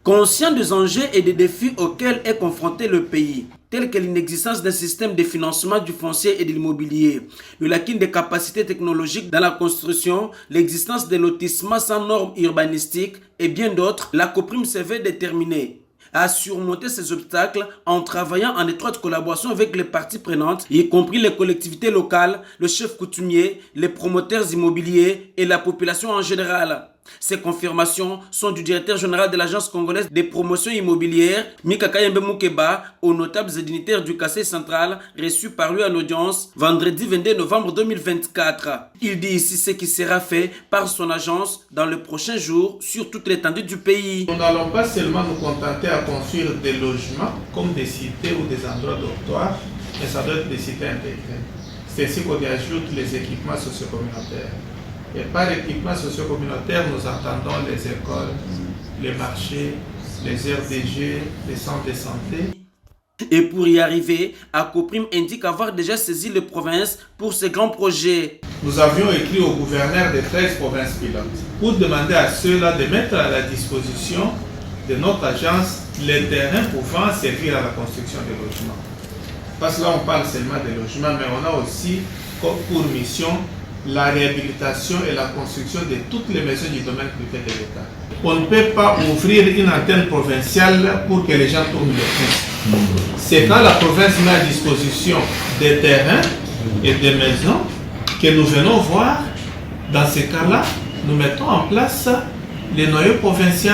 Conscient des enjeux et des défis auxquels est confronté le pays, tels que l'inexistence d'un système de financement du foncier et de l'immobilier, le lacunes des capacités technologiques dans la construction, l'existence des lotissements sans normes urbanistiques et bien d'autres, la COPRIM se veut déterminée à surmonter ces obstacles en travaillant en étroite collaboration avec les parties prenantes, y compris les collectivités locales, le chef coutumier, les promoteurs immobiliers et la population en général. Ces confirmations sont du directeur général de l'Agence congolaise des promotions immobilières, Mika Kayembe Moukeba, aux notables et dignitaires du Kasaï central, reçus par lui en audience vendredi 22 novembre 2024. Il dit ici ce qui sera fait par son agence dans les prochains jours sur toute l'étendue du pays. Nous n'allons pas seulement nous contenter à construire des logements comme des cités ou des endroits dortoirs, mais ça doit être des cités intégrées. C'est ainsi qu'on y ajoute les équipements socio-communautaires. Et par équipement socio-communautaire, nous entendons les écoles, les marchés, les RDG, les centres de santé. Et pour y arriver, ACOPRIM indique avoir déjà saisi les provinces pour ces grands projets. Nous avions écrit au gouverneur des 13 provinces pilotes pour demander à ceux-là de mettre à la disposition de notre agence les terrains pouvant servir à la construction des logements. Parce que là, on parle seulement des logements, mais on a aussi pour mission la réhabilitation et la construction de toutes les maisons du domaine privé de l'État. On ne peut pas ouvrir une antenne provinciale pour que les gens tournent le pouce. C'est quand la province met à disposition des terrains et des maisons que nous venons voir. Dans ces cas-là, nous mettons en place les noyaux provinciaux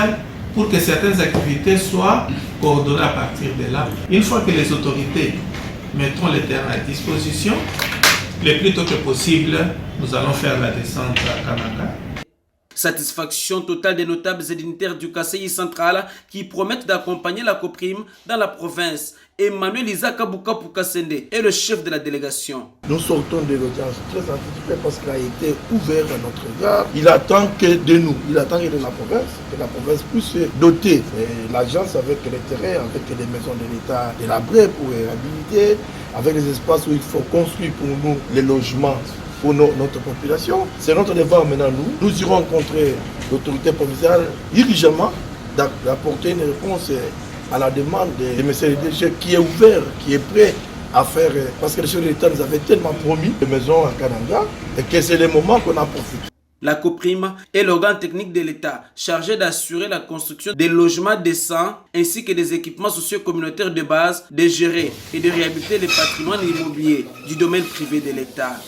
pour que certaines activités soient coordonnées à partir de là. Une fois que les autorités mettront les terrains à disposition, le plus tôt que possible, nous allons faire la descente à Kananga. Satisfaction totale des notables et dignitaires du Kasaï central qui promettent d'accompagner la COPRIM dans la province. Emmanuel Isaka Boukapou-Kassende est le chef de la délégation. Nous sortons de l'audience très anticipée parce qu'il a été ouvert à notre égard. Il attend que de nous, il attend que de la province puisse doter l'agence avec les terrains, avec les maisons de l'État délabrées pour réhabiliter, avec les espaces où il faut construire pour nous les logements pour notre population. C'est notre devoir maintenant, nous irons rencontrer l'autorité provinciale dirigeamment d'apporter une réponse à la demande de M. le DG qui est ouvert, qui est prêt à faire, parce que le chef de l'État nous avait tellement promis des maisons à Kananga et que c'est le moment qu'on a profité. La COPRIM est l'organe technique de l'État chargé d'assurer la construction des logements décents ainsi que des équipements socio-communautaires de base, de gérer et de réhabiliter les patrimoines immobiliers du domaine privé de l'État.